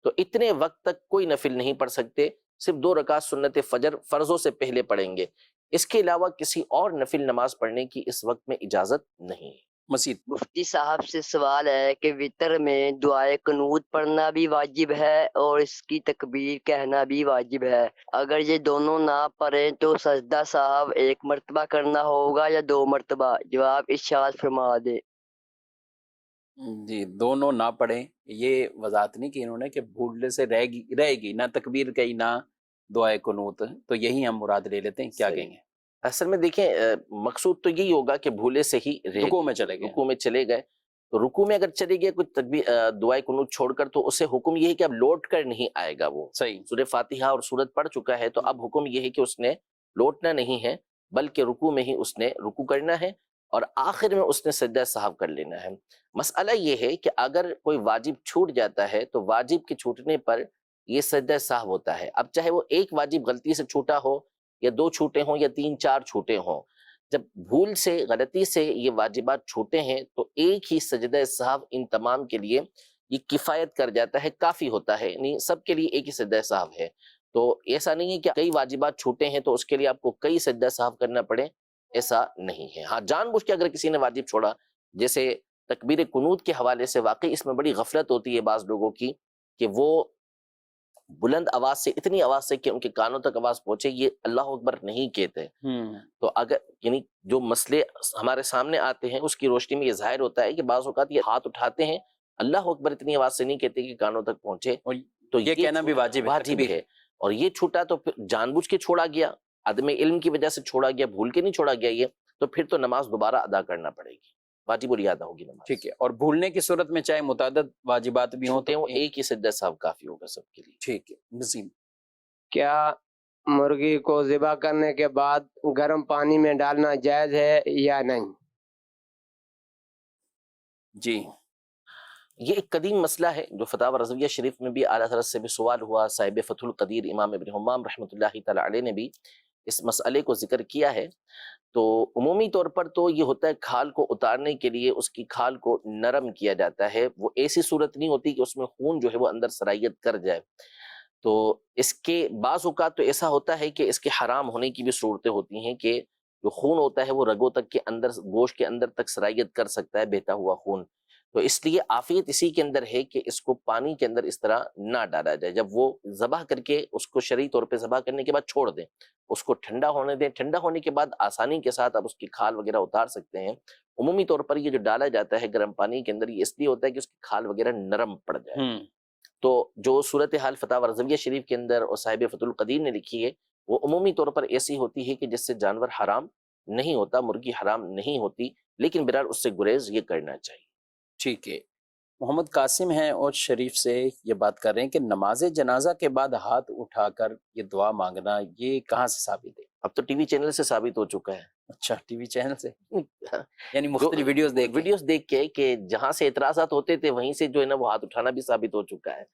تو اتنے وقت تک کوئی نفل نہیں پڑھ سکتے. صرف 2 رکعت سنت فجر فرضوں سے پہلے پڑھیں گے. اس کے علاوہ کسی اور نفل نماز پڑھنے کی اس وقت میں اجازت نہیں ہے. مزید مفتی صاحب سے سوال ہے کہ وطر میں دعائے قنوت پڑھنا بھی واجب ہے اور اس کی تکبیر کہنا بھی واجب ہے. اگر یہ دونوں نہ پڑھیں تو سجدہ صاحب 1 مرتبہ کرنا ہوگا یا 2 مرتبہ؟ جواب ارشاد فرما دے. جی، دونوں نہ پڑھیں، یہ وضاحت نہیں کی انہوں نے کہ بھولنے سے رہے گی نہ تکبیر کہی نہ دعائے قنوت، تو یہی ہم مراد لے لیتے ہیں. کیا کہیں گے؟ اصل میں دیکھیں، مقصود تو یہی ہوگا کہ بھولے سے ہی رکوع میں چلے گئے، رکوع میں چلے گئے. تو رکوع میں اگر چلے گئے کوئی دعائے قنوت چھوڑ کر، تو اسے حکم یہ ہے کہ اب لوٹ کر نہیں آئے گا. وہ صحیح سورہ فاتحہ اور سورت پڑھ چکا ہے، تو اب حکم یہ ہے کہ اس نے لوٹنا نہیں ہے، بلکہ رکوع میں ہی اس نے رکوع کرنا ہے اور آخر میں اس نے سجدہ سہو کر لینا ہے. مسئلہ یہ ہے کہ اگر کوئی واجب چھوٹ جاتا ہے تو واجب کے چھوٹنے پر یہ سجدہ سہو ہوتا ہے. اب چاہے وہ ایک واجب غلطی سے چھوٹا ہو یا 2 چھوٹے ہوں یا 3 4 چھوٹے ہوں، جب بھول سے، غلطی سے یہ واجبات چھوٹے ہیں تو ایک ہی سجدہ سہو ان تمام کے لیے یہ کفایت کر جاتا ہے، کافی ہوتا ہے. یعنی سب کے لیے ایک ہی سجدہ سہو ہے. تو ایسا نہیں ہے کہ کئی واجبات چھوٹے ہیں تو اس کے لیے آپ کو کئی سجدہ سہو کرنا پڑے، ایسا نہیں ہے. ہاں، جان بوجھ کے اگر کسی نے واجب چھوڑا، جیسے تکبیر قنوت کے حوالے سے واقعی اس میں بڑی غفلت ہوتی ہے بعض لوگوں کی کہ وہ بلند آواز سے، اتنی آواز سے کہ ان کے کانوں تک آواز پہنچے، یہ اللہ اکبر نہیں کہتے. تو اگر یعنی جو مسئلے ہمارے سامنے آتے ہیں اس کی روشنی میں یہ ظاہر ہوتا ہے کہ بعض اوقات یہ ہاتھ اٹھاتے ہیں، اللہ اکبر اتنی آواز سے نہیں کہتے کہ کانوں تک پہنچے، تو یہ کہنا بھی واجب ہے. اور یہ چھوٹا تو پھر جان بوجھ کے چھوڑا گیا، عدم علم کی وجہ سے چھوڑا گیا، بھول کے نہیں چھوڑا گیا یہ، تو پھر تو نماز دوبارہ ادا کرنا پڑے گی، واجب الادا ہوگی نماز. ٹھیک ہے. اور بھولنے کی صورت میں چاہے متعدد واجبات بھی ہوں ہوتے ہیں، وہ تو ایک ہی سجدہ سہو کافی ہوگا سب کے لیے. ٹھیک ہے. نظیم، کیا مرغی کو ذبح کرنے کے بعد گرم پانی میں ڈالنا جائز ہے یا نہیں؟ جی، یہ ایک قدیم مسئلہ ہے جو فتاوی رضویہ شریف میں بھی اعلیٰ حضرت سے بھی سوال ہوا. صاحب فتح القدیر امام ابن حمام رحمۃ اللہ تعالی علیہ نے بھی اس مسئلے کو ذکر کیا ہے. تو عمومی طور پر تو یہ ہوتا ہے، کھال کو اتارنے کے لیے اس کی کھال کو نرم کیا جاتا ہے. وہ ایسی صورت نہیں ہوتی کہ اس میں خون جو ہے وہ اندر سرائیت کر جائے. تو اس کے بعض اوقات تو ایسا ہوتا ہے کہ اس کے حرام ہونے کی بھی صورتیں ہوتی ہیں کہ جو خون ہوتا ہے وہ رگوں تک کے اندر، گوشت کے اندر تک سرائیت کر سکتا ہے، بہتا ہوا خون. تو اس لیے عافیت اسی کے اندر ہے کہ اس کو پانی کے اندر اس طرح نہ ڈالا جائے. جب وہ ذبح کر کے اس کو شرعی طور پہ ذبح کرنے کے بعد چھوڑ دیں, اس کو ٹھنڈا ہونے دیں. ٹھنڈا ہونے کے بعد آسانی کے ساتھ آپ اس کی کھال وغیرہ اتار سکتے ہیں. عمومی طور پر یہ جو ڈالا جاتا ہے گرم پانی کے اندر, یہ اس لیے ہوتا ہے کہ اس کی کھال وغیرہ نرم پڑ جائے. تو جو صورتحال فتاوی رضویہ شریف کے اندر اور صاحب فتح القدیر نے لکھی ہے, وہ عمومی طور پر ایسی ہوتی ہے کہ جس سے جانور حرام نہیں ہوتا, مرغی حرام نہیں ہوتی, لیکن بہرحال اس سے گریز یہ کرنا چاہیے. ٹھیک ہے. محمد قاسم ہیں اور شریف سے یہ بات کر رہے ہیں کہ نماز جنازہ کے بعد ہاتھ اٹھا کر یہ دعا مانگنا یہ کہاں سے ثابت ہے؟ اب تو ٹی وی چینل سے ثابت ہو چکا ہے. اچھا, ٹی وی چینل سے, یعنی مختلف ویڈیوز دیکھ کے کہ جہاں سے اعتراضات ہوتے تھے وہیں سے جو ہے نا وہ ہاتھ اٹھانا بھی ثابت ہو چکا ہے.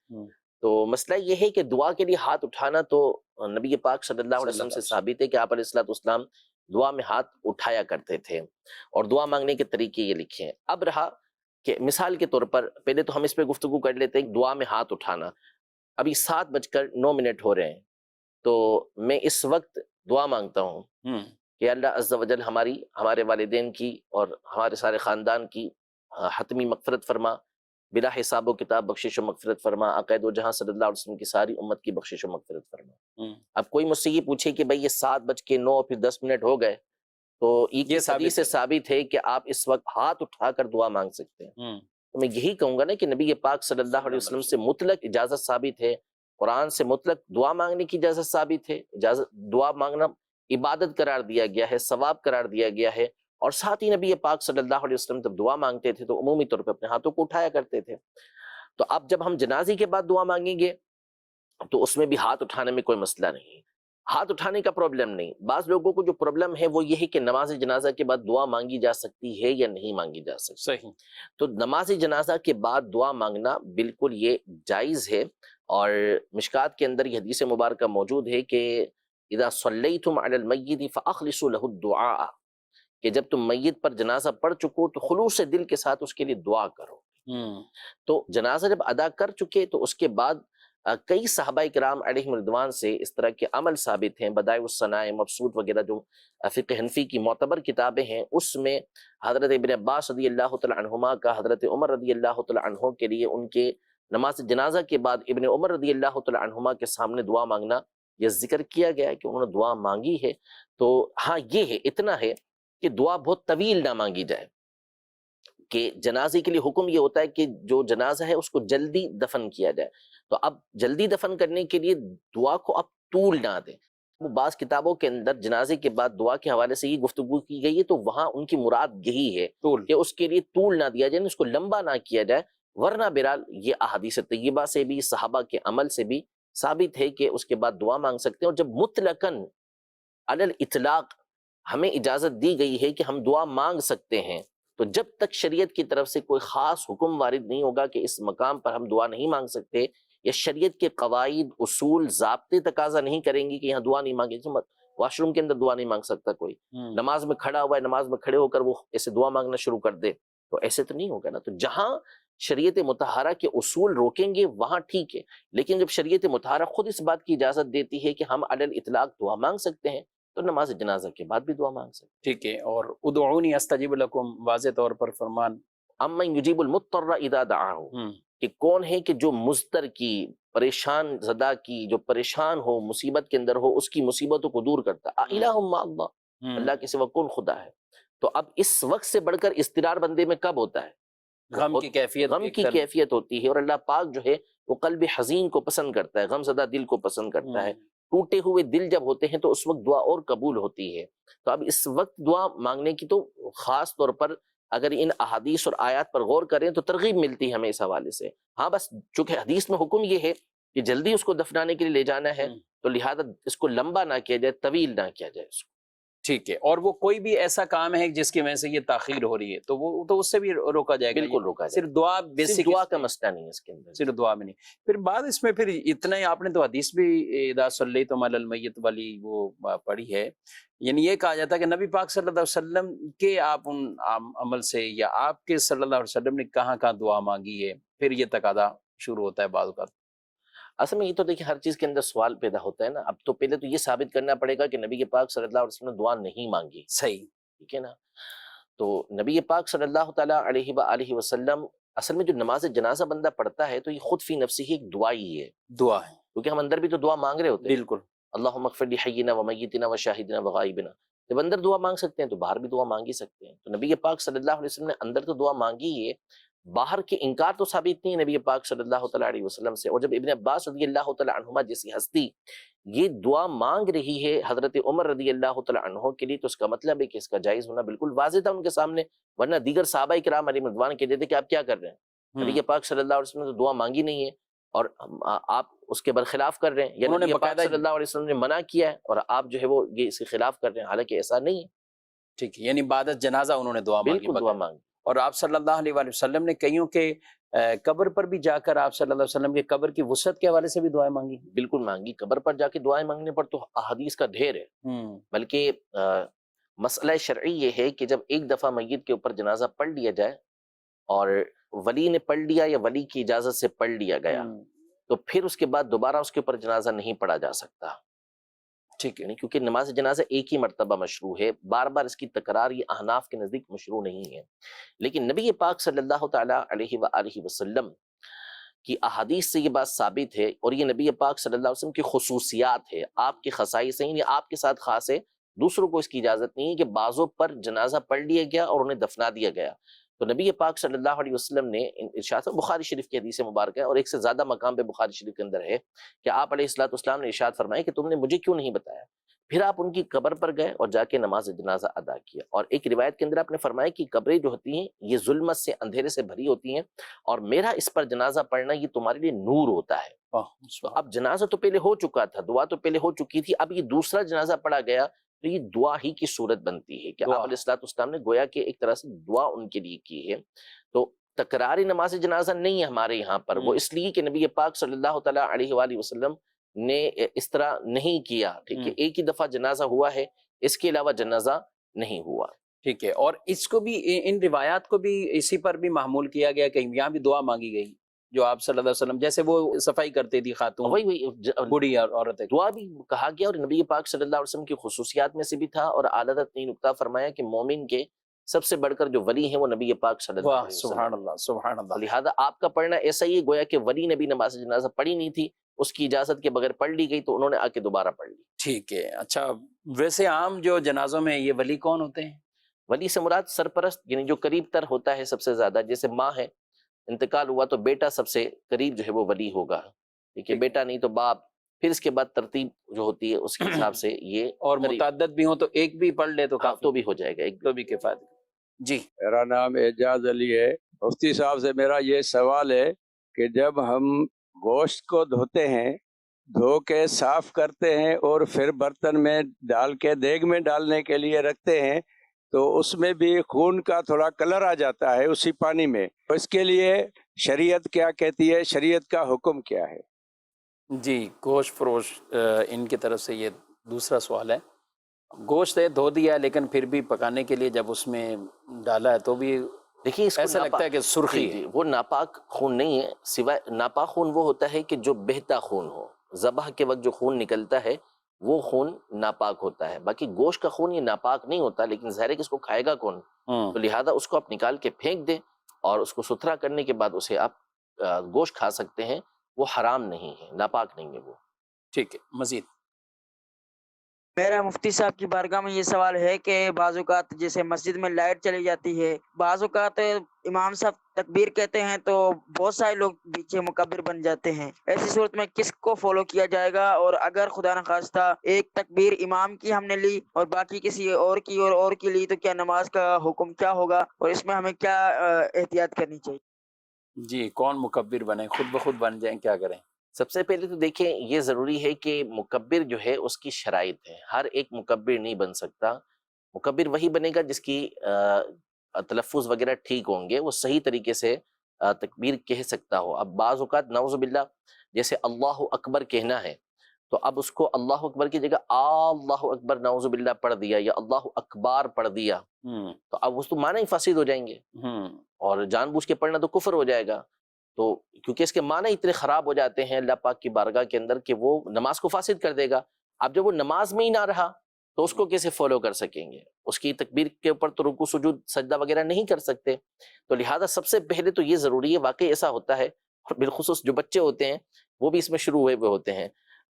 تو مسئلہ یہ ہے کہ دعا کے لیے ہاتھ اٹھانا تو نبی پاک صلی اللہ علیہ وسلم سے ثابت ہے کہ آپ علیہ الصلوۃ والسلام دعا میں ہاتھ اٹھایا کرتے تھے, اور دعا مانگنے کے طریقے یہ لکھے ہیں. اب رہا کہ مثال کے طور پر پہلے تو ہم اس پہ گفتگو کر لیتے ہیں دعا میں ہاتھ اٹھانا. ابھی 7:09 ہو رہے ہیں, تو میں اس وقت دعا مانگتا ہوں کہ اللہ عز و جل ہمارے والدین کی اور ہمارے سارے خاندان کی حتمی مغفرت فرما, بلا حساب و کتاب بخشش و مغفرت فرما, عقائد و جہاں صلی اللہ علیہ وسلم کی ساری امت کی بخشش و مغفرت فرما. اب کوئی مجھ سے یہ پوچھے کہ بھئی یہ 7:09 پھر 10 ہو گئے, تو یہ حدیث سے ثابت ہے کہ آپ اس وقت ہاتھ اٹھا کر دعا مانگ سکتے ہیں. تو میں یہی کہوں گا نا کہ نبی پاک صلی اللہ علیہ وسلم سے مطلق اجازت ثابت ہے, قرآن سے مطلق دعا مانگنے کی اجازت ثابت ہے. دعا مانگنا عبادت قرار دیا گیا ہے, ثواب قرار دیا گیا ہے. اور ساتھ ہی نبی پاک صلی اللہ علیہ وسلم جب دعا مانگتے تھے تو عمومی طور پہ اپنے ہاتھوں کو اٹھایا کرتے تھے. تو اب جب ہم جنازے کے بعد دعا مانگیں گے تو اس میں بھی ہاتھ اٹھانے میں کوئی مسئلہ نہیں, ہاتھ اٹھانے کا پرابلم نہیں. بعض لوگوں کو جو پرابلم ہے وہ یہ ہے کہ نماز جنازہ کے بعد دعا مانگی جا سکتی ہے یا نہیں مانگی جا سکتی. صحیح. تو نماز جنازہ کے بعد دعا مانگنا بالکل یہ جائز ہے, اور مشکات کے اندر یہ حدیث مبارکہ موجود ہے کہ اذا صلیتم علی المیت فاخلصوا له الدعاء, کہ جب تم میت پر جنازہ پڑھ چکو تو خلوص دل کے ساتھ اس کے لیے دعا کرو. تو جنازہ جب ادا کر چکے تو اس کے بعد کئی صحابہ کرام علیہم رضوان سے اس طرح کے عمل ثابت ہیں. بدائع الصنائع, مبسوط وغیرہ جو فقہ حنفی کی معتبر کتابیں ہیں, اس میں حضرت ابن عباس رضی اللہ تعالی عنہما کا حضرت عمر رضی اللہ تعالی عنہ کے لیے ان کے نماز جنازہ کے بعد ابن عمر رضی اللہ تعالی عنہما کے سامنے دعا مانگنا یہ ذکر کیا گیا ہے کہ انہوں نے دعا مانگی ہے. تو ہاں یہ ہے, اتنا ہے کہ دعا بہت طویل نہ مانگی جائے, کہ جنازے کے لیے حکم یہ ہوتا ہے کہ جو جنازہ ہے اس کو جلدی دفن کیا جائے. تو اب جلدی دفن کرنے کے لیے دعا کو اب طول نہ دیں. وہ بعض کتابوں کے اندر جنازے کے بعد دعا کے حوالے سے یہ گفتگو کی گئی ہے, تو وہاں ان کی مراد یہی ہے کہ اس کے لیے طول نہ دیا جائے, اس کو لمبا نہ کیا جائے. ورنہ بہرحال یہ احادیث طیبہ سے بھی صحابہ کے عمل سے بھی ثابت ہے کہ اس کے بعد دعا مانگ سکتے ہیں. اور جب مطلقاً علی الاطلاق ہمیں اجازت دی گئی ہے کہ ہم دعا مانگ سکتے ہیں, تو جب تک شریعت کی طرف سے کوئی خاص حکم وارد نہیں ہوگا کہ اس مقام پر ہم دعا نہیں مانگ سکتے, یا شریعت کے قواعد اصول ضابطے تقاضا نہیں کریں گی کہ یہاں دعا نہیں مانگے, واش روم کے اندر دعا نہیں مانگ سکتا کوئی, نماز میں کھڑا ہوا ہے نماز میں کھڑے ہو کر وہ ایسے دعا مانگنا شروع کر دے, تو ایسے تو نہیں ہوگا نا. تو جہاں شریعت مطہرہ کے اصول روکیں گے وہاں ٹھیک ہے, لیکن جب شریعت مطہرہ خود اس بات کی اجازت دیتی ہے کہ ہم علی الاطلاق دعا مانگ سکتے ہیں, تو نماز جنازہ کے بعد بھی دعا مانگ سکتے ہیں. ٹھیک ہے. اور ادعونی استجب لکم واضح طور پر فرمان امن یجیب المضطر اذا دعاہ, کہ کون ہے کہ جو مضطر کی, پریشان زدہ کی, جو پریشان ہو مصیبت کے اندر ہو, اس کی مصیبتوں کو دور کرتا. الہ مع اللہ, اللہ کے سوا کون خدا ہے. تو اب اس وقت سے بڑھ کر اضطرار بندے میں کب ہوتا ہے؟ غم کی کیفیت ہوتی ہے. اور اللہ پاک جو ہے وہ قلب حزین کو پسند کرتا ہے, غم زدہ دل کو پسند کرتا ہے. ٹوٹے ہوئے دل جب ہوتے ہیں تو اس وقت دعا اور قبول ہوتی ہے. تو اب اس وقت دعا مانگنے کی تو خاص طور پر اگر ان احادیث اور آیات پر غور کریں تو ترغیب ملتی ہے ہمیں اس حوالے سے. ہاں بس چونکہ حدیث میں حکم یہ ہے کہ جلدی اس کو دفنانے کے لیے لے جانا ہے, تو لہذا اس کو لمبا نہ کیا جائے, طویل نہ کیا جائے اس کو. ٹھیک ہے. اور وہ کوئی بھی ایسا کام ہے جس کی وجہ سے یہ تاخیر ہو رہی ہے تو وہ تو اس سے بھی روکا جائے گا. بالکل روکا جائے. صرف دعا, بیسک دعا کا مسئلہ نہیں ہے اس کے اندر, صرف دعا میں نہیں. پھر بعد اس میں پھر اتنا ہی آپ نے تو حدیث بھی اذا صلیتم علی المیت والی وہ پڑھی ہے, یعنی یہ کہا جاتا ہے کہ نبی پاک صلی اللہ علیہ وسلم کے آپ ان عمل سے یا آپ کے صلی اللہ علیہ وسلم نے کہاں کہاں دعا مانگی ہے, پھر یہ تقاضا شروع ہوتا ہے بعض اوقات. اصل میں یہ تو دیکھیں ہر چیز کے اندر سوال پیدا ہوتا ہے نا. اب تو پہلے تو یہ ثابت کرنا پڑے گا کہ نبی کے پاک صلی اللہ علیہ وسلم نے دعا نہیں مانگی. صحیح, ٹھیک ہے نا. تو نبی پاک صلی اللہ تعالیٰ علیہ وآلہ وسلم اصل میں جو نماز جنازہ بندہ پڑھتا ہے تو یہ خود فی نفسی ہی ایک دعا ہی ہے، دعا ہے، کیونکہ ہم اندر بھی تو دعا مانگ رہے ہوتے ہیں، بالکل. اللہم اغفر لحینا و میتنا و شاہدنا و غائبنا. جب اندر دعا مانگ سکتے ہیں تو باہر بھی دعا مانگ ہی سکتے ہیں. تو نبی پاک صلی اللہ علیہ وسلم نے اندر تو دعا مانگی ہی ہے، باہر کے انکار تو ثابت نہیں ہے نبی پاک صلی اللہ تعالیٰ علیہ وسلم سے. اور جب ابن عباس رضی اللہ تعالیٰ عنہما جیسی ہستی یہ دعا مانگ رہی ہے حضرت عمر رضی اللہ تعالیٰ عنہ کے لیے، تو اس کا مطلب ہے کہ اس کا جائز ہونا بالکل واضح تھا ان کے سامنے، ورنہ دیگر صحابہ کرام علیہ رضوان کہتے تھے کہ آپ کیا کر رہے ہیں، نبی پاک صلی اللہ علیہ وسلم نے تو دعا مانگی نہیں ہے اور آپ اس کے برخلاف کر رہے ہیں، یا انہوں نے نبی پاک باقاعدہ صلی اللہ علیہ وسلم نے منع کیا ہے اور آپ جو ہے وہ یہ اس کے خلاف کر رہے ہیں، حالانکہ ایسا نہیں ہے. ٹھیک ہے، یعنی بعد از جنازہ انہوں نے دعا مانگی بالکل دعا مانگی. اور آپ صلی اللہ علیہ وآلہ وسلم نے کئیوں کے قبر پر بھی جا کر آپ صلی اللہ علیہ وسلم کے قبر کی وسعت کے حوالے سے بھی دعائیں مانگی. بالکل مانگی. قبر پر جا کے دعائیں مانگنے پر تو احادیث کا ڈھیر ہے، بلکہ مسئلہ شرعی یہ ہے کہ جب ایک دفعہ میت کے اوپر جنازہ پڑھ لیا جائے اور ولی نے پڑھ لیا یا ولی کی اجازت سے پڑھ لیا گیا تو پھر اس کے بعد دوبارہ اس کے اوپر جنازہ نہیں پڑھا جا سکتا. ٹھیک ہے، کیونکہ نماز جنازہ ایک ہی مرتبہ مشروع ہے، بار بار اس کی تکرار یہ احناف کے نزدیک مشروع نہیں ہے. لیکن نبی پاک صلی اللہ تعالیٰ علیہ وآلہ وسلم کی احادیث سے یہ بات ثابت ہے، اور یہ نبی پاک صلی اللہ علیہ وسلم کی خصوصیات ہے، آپ کی خصائص ہیں، آپ کے ساتھ خاص ہے، دوسروں کو اس کی اجازت نہیں ہے کہ بعضوں پر جنازہ پڑھ لیا گیا اور انہیں دفنا دیا گیا. تو نبی پاک صلی اللہ علیہ وسلم نے ارشاد، بخاری شریف کی حدیث مبارک ہے اور ایک سے زیادہ مقام پہ بخاری شریف کے اندر ہے کہ آپ علیہ الصلوۃ والسلام نے ارشاد فرمایا کہ تم نے مجھے کیوں نہیں بتایا. پھر آپ ان کی قبر پر گئے اور جا کے نماز جنازہ ادا کیا. اور ایک روایت کے اندر آپ نے فرمایا کہ قبریں جو ہوتی ہیں یہ ظلمت سے، اندھیرے سے بھری ہوتی ہیں، اور میرا اس پر جنازہ پڑھنا یہ تمہارے لیے نور ہوتا ہے. تو اب جنازہ تو پہلے ہو چکا تھا، دعا تو پہلے ہو چکی تھی، اب یہ دوسرا جنازہ پڑھا گیا تو یہ دعا ہی کی صورت بنتی ہے کہ آپ علیہ الصلوۃ والسلام نے گویا کہ ایک طرح سے دعا ان کے لیے کی ہے. تو تکراری نماز جنازہ نہیں ہے ہمارے یہاں پر، وہ اس لیے کہ نبی پاک صلی اللہ تعالیٰ علیہ وآلہ وسلم نے اس طرح نہیں کیا. ٹھیک ہے، ایک ہی دفعہ جنازہ ہوا ہے، اس کے علاوہ جنازہ نہیں ہوا. ٹھیک ہے، اور اس کو بھی ان روایات کو بھی اسی پر بھی محمول کیا گیا کہ یہاں بھی دعا مانگی گئی جو آپ صلی اللہ علیہ وسلم، جیسے وہ صفائی کرتے تھی خاتون، وہی بوڑھی عورت، دعا بھی کہا گیا. اور نبی پاک صلی اللہ علیہ وسلم کی خصوصیات میں سے بھی تھا. اور اعلیٰ حضرت نے نکتہ فرمایا کہ مومن کے سب سے بڑھ کر جو ولی ہیں وہ نبی پاک صلی اللہ علیہ وسلم. سبحان اللہ، سبحان اللہ. لہٰذا آپ کا پڑھنا ایسا ہی گویا کہ ولی نبی نماز جنازہ پڑھی نہیں تھی، اس کی اجازت کے بغیر پڑھ لی گئی تو انہوں نے آ کے دوبارہ پڑھ لی. ٹھیک ہے. اچھا، ویسے عام جو جنازوں میں یہ ولی کون ہوتے ہیں؟ ولی سے مراد سرپرست، یعنی جو قریب تر ہوتا ہے سب سے زیادہ. جیسے ماں ہے، انتقال ہوا تو بیٹا سب سے قریب جو ہے وہ ولی ہوگا. ٹھیک ہے، بیٹا نہیں تو باپ، پھر اس کے بعد ترتیب جو ہوتی ہے اس کے حساب سے یہ. اور متعدد بھی ہوں تو ایک بھی پڑھ لے تو کافی، تو بھی ہو جائے گا، ایک تو بھی کفایت. جی، میرا نام اعجاز علی ہے. مفتی صاحب سے میرا یہ سوال ہے کہ جب ہم گوشت کو دھوتے ہیں، دھو کے صاف کرتے ہیں اور پھر برتن میں ڈال کے دیگ میں ڈالنے کے لیے رکھتے ہیں تو اس میں بھی خون کا تھوڑا کلر آ جاتا ہے اسی پانی میں، اس کے لیے شریعت کیا کہتی ہے، شریعت کا حکم کیا ہے؟ جی، گوشت فروش ان کی طرف سے یہ دوسرا سوال ہے. گوشت ہے دھو دیا لیکن پھر بھی پکانے کے لیے جب اس میں ڈالا ہے تو بھی دیکھیے اس کو ایسا لگتا ہے کہ سرخی ہے. وہ ناپاک خون نہیں ہے، سوائے ناپاک خون وہ ہوتا ہے کہ جو بہتا خون ہو. ذبح کے وقت جو خون نکلتا ہے وہ خون ناپاک ہوتا ہے. باقی گوشت کا خون یہ ناپاک نہیں ہوتا، لیکن ظاہر ہے کہ اس کو کھائے گا کون، تو لہٰذا اس کو آپ نکال کے پھینک دیں اور اس کو ستھرا کرنے کے بعد اسے آپ گوشت کھا سکتے ہیں. وہ حرام نہیں ہے، ناپاک نہیں ہے وہ. ٹھیک ہے. مزید میرا مفتی صاحب کی بارگاہ میں یہ سوال ہے کہ بعض اوقات جیسے مسجد میں لائٹ چلی جاتی ہے، بعض اوقات امام صاحب تکبیر کہتے ہیں تو بہت سارے لوگ پیچھے مکبر بن جاتے ہیں. ایسی صورت میں کس کو فالو کیا جائے گا؟ اور اگر خدا نخواستہ ایک تکبیر امام کی ہم نے لی اور باقی کسی اور کی لی تو کیا نماز کا حکم کیا ہوگا اور اس میں ہمیں کیا احتیاط کرنی چاہیے؟ جی، کون مکبر بنے؟ خود بخود بن جائیں، کیا کریں؟ سب سے پہلے تو دیکھیں یہ ضروری ہے کہ مکبر جو ہے اس کی شرائط ہے. ہر ایک مکبر نہیں بن سکتا. مکبر وہی بنے گا جس کی تلفظ وغیرہ ٹھیک ہوں گے، وہ صحیح طریقے سے تکبیر کہہ سکتا ہو. اب بعض اوقات نعوذ باللہ جیسے اللہ اکبر کہنا ہے تو اب اس کو اللہ اکبر کی جگہ اللہ اکبر نعوذ باللہ پڑھ دیا یا اللہ اکبار پڑھ دیا تو اب اس تو معنی ہی فاسد ہو جائیں گے، اور جان بوجھ کے پڑھنا تو کفر ہو جائے گا. تو کیونکہ اس کے معنی اتنے خراب ہو جاتے ہیں اللہ پاک کی بارگاہ کے اندر کہ وہ نماز کو فاسد کر دے گا. اب جب وہ نماز میں ہی نہ رہا تو اس کو کیسے فالو کر سکیں گے؟ اس کی تکبیر کے اوپر تو رکوع سجود سجدہ وغیرہ نہیں کر سکتے. تو لہٰذا سب سے پہلے تو یہ ضروری ہے. واقعی ایسا ہوتا ہے، اور بالخصوص جو بچے ہوتے ہیں وہ بھی اس میں شروع ہوئے ہوتے ہیں،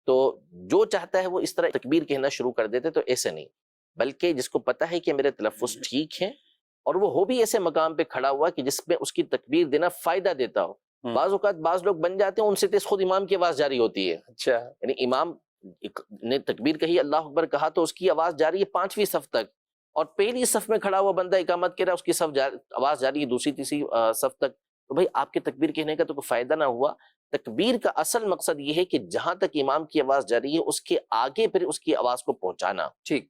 تو جو چاہتا ہے وہ اس طرح تکبیر کہنا شروع کر دیتے. تو ایسے نہیں، بلکہ جس کو پتہ ہے کہ میرے تلفظ ٹھیک ہیں اور وہ ہو بھی ایسے مقام پہ کھڑا ہوا کہ جس میں اس کی تکبیر دینا فائدہ دیتا ہو. بعض اوقات بعض لوگ بن جاتے ہیں ان سے تیز خود امام کی آواز جاری ہوتی ہے. اچھا، یعنی امام نے تکبیر کہی، اللہ اکبر کہا، تو اس کی آواز جاری ہے 5ویں صف تک، اور پہلی صف میں کھڑا ہوا بندہ اقامت کہہ رہا ہے، اس کی آواز جاری ہے 2ری 3ری صف تک. تو بھائی آپ کے تکبیر کہنے کا تو کوئی فائدہ نہ ہوا. تکبیر کا اصل مقصد یہ ہے کہ جہاں تک امام کی آواز جاری ہے اس کے آگے پھر اس کی آواز کو پہنچانا. ٹھیک.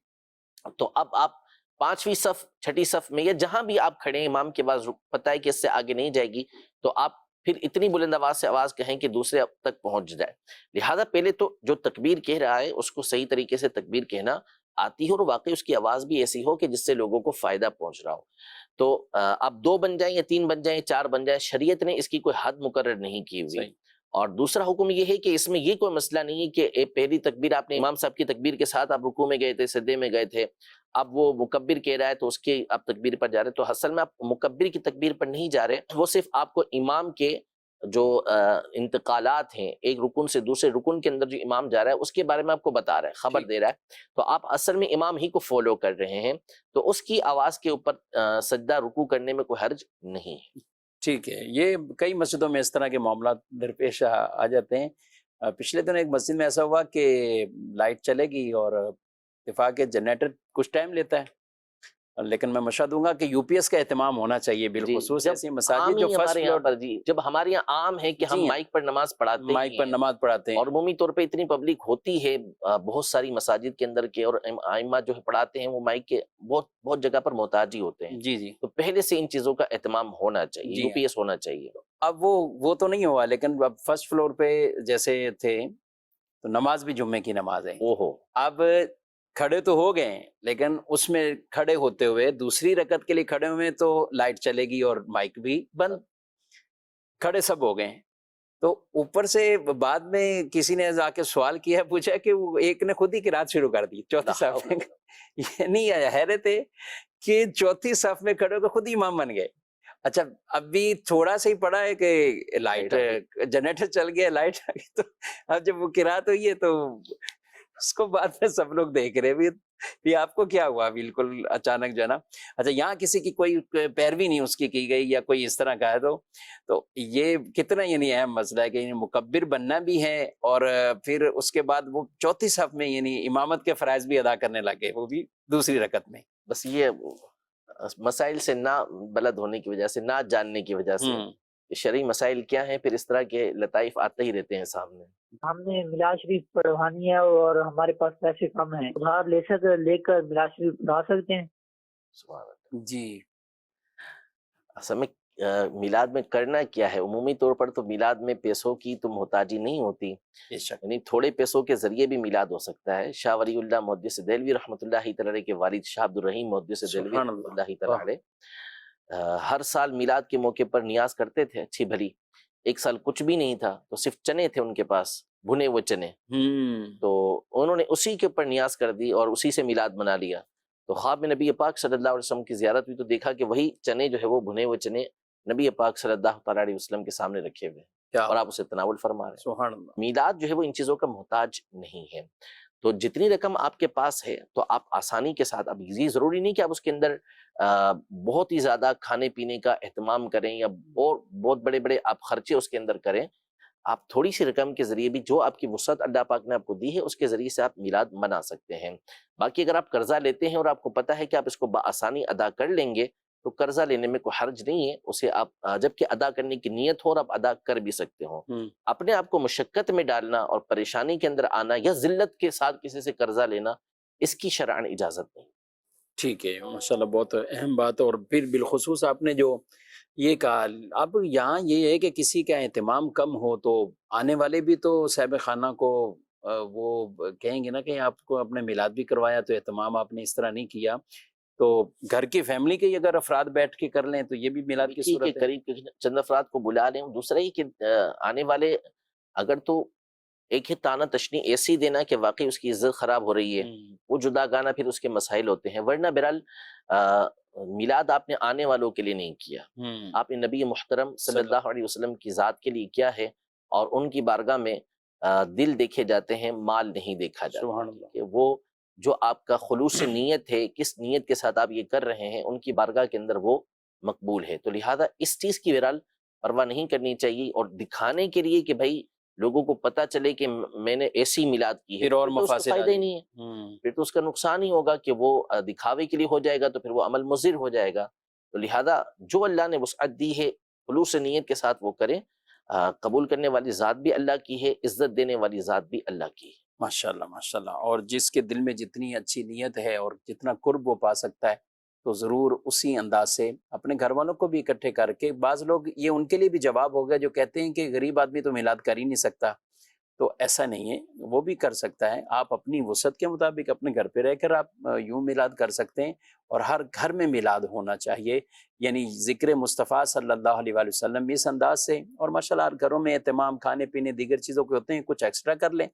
تو اب آپ 5ویں صف 6ٹھی صف میں یا جہاں بھی آپ کھڑے ہیں، امام کی آواز پتہ ہے کہ اس سے آگے نہیں جائے گی، تو آپ پھر اتنی بلند آواز سے آواز کہیں کہ دوسرے تک پہنچ جائے. لہذا پہلے تو جو تکبیر کہہ رہا ہے اس کو صحیح طریقے سے تکبیر کہنا آتی ہے، اور واقعی اس کی آواز بھی ایسی ہو کہ جس سے لوگوں کو فائدہ پہنچ رہا ہو. تو آپ 2 بن جائیں یا 3 بن جائیں 4 بن جائیں، شریعت نے اس کی کوئی حد مقرر نہیں کی ہوئی. اور دوسرا حکم یہ ہے کہ اس میں یہ کوئی مسئلہ نہیں ہے کہ پہلی تکبیر آپ نے امام صاحب کی تکبیر کے ساتھ آپ رکوع میں گئے تھے، سجدے میں گئے تھے، اب وہ مکبر کہہ رہا ہے تو اس کے آپ تکبیر پر جا رہے. تو اصل میں آپ مکبر کی تکبیر پر نہیں جا رہے، وہ صرف آپ کو امام کے جو انتقالات ہیں ایک رکن سے دوسرے رکن کے اندر جو امام جا رہا ہے اس کے بارے میں آپ کو بتا رہا ہے، خبر دے رہا ہے. تو آپ اصل میں امام ہی کو فالو کر رہے ہیں، تو اس کی آواز کے اوپر سجدہ رکوع کرنے میں کوئی حرج نہیں ہے. ٹھیک ہے. یہ کئی مسجدوں میں اس طرح کے معاملات درپیش آ جاتے ہیں. پچھلے دن ایک مسجد میں ایسا ہوا کہ لائٹ چلے گی اور اتفاق کے جنریٹر کچھ ٹائم لیتا ہے، لیکن میں مشورہ دوں گا کہ یو پی ایس کا اہتمام ہونا چاہیے، بالخصوص ایسی مساجد جو فرسٹ فلور. جب ہمارے یہاں عام ہے کہ ہم مائک پر نماز پڑھاتے ہیں، مائک پر نماز پڑھاتے ہیں، اور عمومی طور پہ اتنی پبلک ہوتی ہے بہت ساری مساجد کے اندر کے، اور ائمہ جو ہے پڑھاتے ہیں وہ مائک کے بہت جگہ پر محتاج ہی ہوتے ہیں. جی جی. تو پہلے سے ان چیزوں کا اہتمام ہونا چاہیے، یو پی ایس ہونا چاہیے. اب وہ تو نہیں ہوا، لیکن اب فرسٹ فلور پہ جیسے تھے تو نماز بھی جمعے کی نماز ہے. اب کھڑے تو ہو گئے ہیں، لیکن اس میں کھڑے ہوتے ہوئے دوسری رکعت کے لیے کھڑے ہوئے تو لائٹ چلے گی اور مائک بھی بند، کھڑے سب ہو گئے ہیں. تو اوپر سے بعد میں کسی نے جا کے سوال کیا، پوچھا کہ وہ ایک نے خود ہی قرات شروع کر دی 4تھی صف میں. یہ نہیں آیا، حیرت ہے کہ 4تھی صف میں کھڑے ہو کے خود ہی امام بن گئے. اچھا ابھی تھوڑا سا ہی پڑا ہے کہ لائٹ جنریٹر چل گیا، لائٹ آ گئی، تو اب جب وہ قرات ہوئی ہے تو اس کو بعد میں سب لوگ دیکھ رہے بھی آپ کو کیا ہوا بالکل اچانک جو ہے نا. اچھا یہاں کسی کی کوئی پیروی نہیں اس کی گئی یا کوئی اس طرح کا ہے، تو یہ کتنا یعنی اہم مسئلہ ہے کہ مکبر بننا بھی ہے، اور پھر اس کے بعد وہ 4تھی صف میں یعنی امامت کے فرائض بھی ادا کرنے لگے، وہ بھی دوسری رکعت میں. بس یہ مسائل سے نہ بلد ہونے کی وجہ سے، نہ جاننے کی وجہ سے شرعی مسائل کیا ہیں، پھر اس طرح کے لطائف آتے ہی رہتے ہیں سامنے. ہم نے میلاد شریف پڑھوانی ہے اور ہمارے پاس پیسے کم ہیں، ادھار لے کر میلاد شریف پڑھا سکتے ہیں؟ جی. اصل میں میلاد میں کرنا کیا ہے؟ عمومی طور پر تو میلاد میں پیسوں کی تو محتاجی نہیں ہوتی، یعنی تھوڑے پیسوں کے ذریعے بھی میلاد ہو سکتا ہے. شاہ ولی اللہ محدث دہلوی رحمۃ اللہ تعالی علیہ کے والد شاہ عبد الرحیم محدث دہلوی رحمۃ اللہ تعالی علیہ ہر سال میلاد کے موقع پر نیاز کرتے تھے اچھی بھلی. ایک سال کچھ بھی نہیں تھا تو صرف چنے تھے ان کے پاس، بھنے ہوئے چنے، تو انہوں نے اسی کے اوپر نیاز کر دی اور اسی سے میلاد بنا لیا. تو خواب میں نبی پاک صلی اللہ علیہ وسلم کی زیارت ہوئی تو دیکھا کہ وہی چنے جو ہے وہ بھنے ہوئے چنے نبی پاک صلی اللہ تعالیٰ علیہ وسلم کے سامنے رکھے ہوئے اور آپ اسے تناول فرما رہے ہیں. سبحان اللہ. میلاد جو ہے وہ ان چیزوں کا محتاج نہیں ہے. تو جتنی رقم آپ کے پاس ہے تو آپ آسانی کے ساتھ، اب یہ ضروری نہیں کہ آپ اس کے اندر بہت ہی زیادہ کھانے پینے کا اہتمام کریں یا بہت بڑے بڑے آپ خرچے اس کے اندر کریں. آپ تھوڑی سی رقم کے ذریعے بھی جو آپ کی وسعت اللہ پاک نے آپ کو دی ہے اس کے ذریعے سے آپ میلاد منا سکتے ہیں. باقی اگر آپ قرضہ لیتے ہیں اور آپ کو پتہ ہے کہ آپ اس کو بآسانی ادا کر لیں گے تو قرضہ لینے میں کوئی حرج نہیں ہے، اسے آپ جبکہ ادا کرنے کی نیت ہو اور آپ ادا کر بھی سکتے ہوں. اپنے آپ کو مشقت میں ڈالنا اور پریشانی کے اندر آنا یا ذلت کے ساتھ کسی سے قرضہ لینا، اس کی شرعاً اجازت نہیں. ٹھیک ہے، ماشاءاللہ بہت اہم بات. اور پھر بالخصوص آپ نے جو یہ کہا، اب یہاں یہ ہے کہ کسی کا اہتمام کم ہو تو آنے والے بھی تو صاحب خانہ کو وہ کہیں گے نا کہ آپ کو اپنے میلاد بھی کروایا تو اہتمام آپ نے اس طرح نہیں کیا. تو گھر کی فیملی کے اگر افراد بیٹھ کے کر لیں تو یہ بھی میلاد کی صورت ہے. قریب چند افراد کو بلا لیں. دوسرا ہی کہ آنے والے اگر تو ایک ہے تانا تشنی ایسی دینا کہ واقعی اس کی عزت خراب ہو رہی ہے، وہ جدا گانا پھر اس کے مسائل ہوتے ہیں. ورنہ بہرحال میلاد آپ نے آنے والوں کے لیے نہیں کیا، آپ نے نبی محترم صلی اللہ علیہ وسلم کی ذات کے لیے کیا ہے، اور ان کی بارگاہ میں دل دیکھے جاتے ہیں، مال نہیں دیکھا جاتا. کہ وہ جو آپ کا خلوص نیت ہے، کس نیت کے ساتھ آپ یہ کر رہے ہیں، ان کی بارگاہ کے اندر وہ مقبول ہے. تو لہذا اس چیز کی بہرحال پرواہ نہیں کرنی چاہیے، اور دکھانے کے لیے کہ بھائی لوگوں کو پتہ چلے کہ میں نے ایسی میلاد کی ہے، پھر اور تو اس کا مفاسد فائدہ ہی نہیں ہے، پھر تو اس کا نقصان ہی ہوگا کہ وہ دکھاوے کے لیے ہو جائے گا، تو پھر وہ عمل مضر ہو جائے گا. تو لہذا جو اللہ نے وسعت دی ہے خلوص نیت کے ساتھ وہ کریں. قبول کرنے والی ذات بھی اللہ کی ہے، عزت دینے والی ذات بھی اللہ کی ہے. ماشاءاللہ ماشاءاللہ. اور جس کے دل میں جتنی اچھی نیت ہے اور جتنا قرب وہ پا سکتا ہے تو ضرور اسی انداز سے اپنے گھر والوں کو بھی اکٹھے کر کے. بعض لوگ یہ ان کے لیے بھی جواب ہوگا جو کہتے ہیں کہ غریب آدمی تو میلاد کر ہی نہیں سکتا، تو ایسا نہیں ہے، وہ بھی کر سکتا ہے. آپ اپنی وسعت کے مطابق اپنے گھر پہ رہ کر آپ یوں میلاد کر سکتے ہیں، اور ہر گھر میں میلاد ہونا چاہیے، یعنی ذکر مصطفیٰ صلی اللہ علیہ وآلہ وسلم بھی اس انداز سے. اور ماشاءاللہ ہر گھروں میں اہتمام کھانے پینے دیگر چیزوں کے ہوتے ہیں، کچھ ایکسٹرا کر لیں.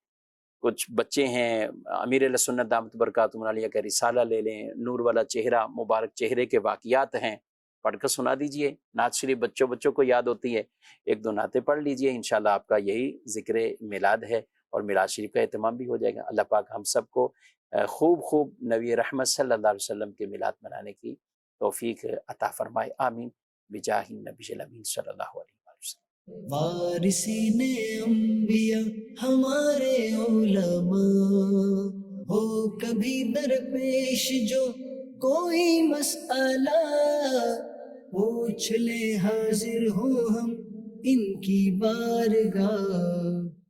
کچھ بچے ہیں، امیر علیہ سنت دامت برکاتہ علیہ کا رسالہ لے لیں، نور والا چہرہ، مبارک چہرے کے واقعات ہیں، پڑھ کر سنا دیجئے. نعت شریف بچوں کو یاد ہوتی ہے، ایک دو نعتیں پڑھ لیجئے، انشاءاللہ آپ کا یہی ذکر میلاد ہے، اور میلاد شریف کا اہتمام بھی ہو جائے گا. اللہ پاک ہم سب کو خوب نبی رحمت صلی اللہ علیہ وسلم کے میلاد منانے کی توفیق عطا فرمائے. آمین بجاہ النبی الامین صلی اللہ علیہ وسلم. وارثین انبیاء ہمارے علماء، ہو کبھی درپیش جو کوئی مسئلہ، پوچھ لے حاضر ہوں ہم ان کی بارگاہ.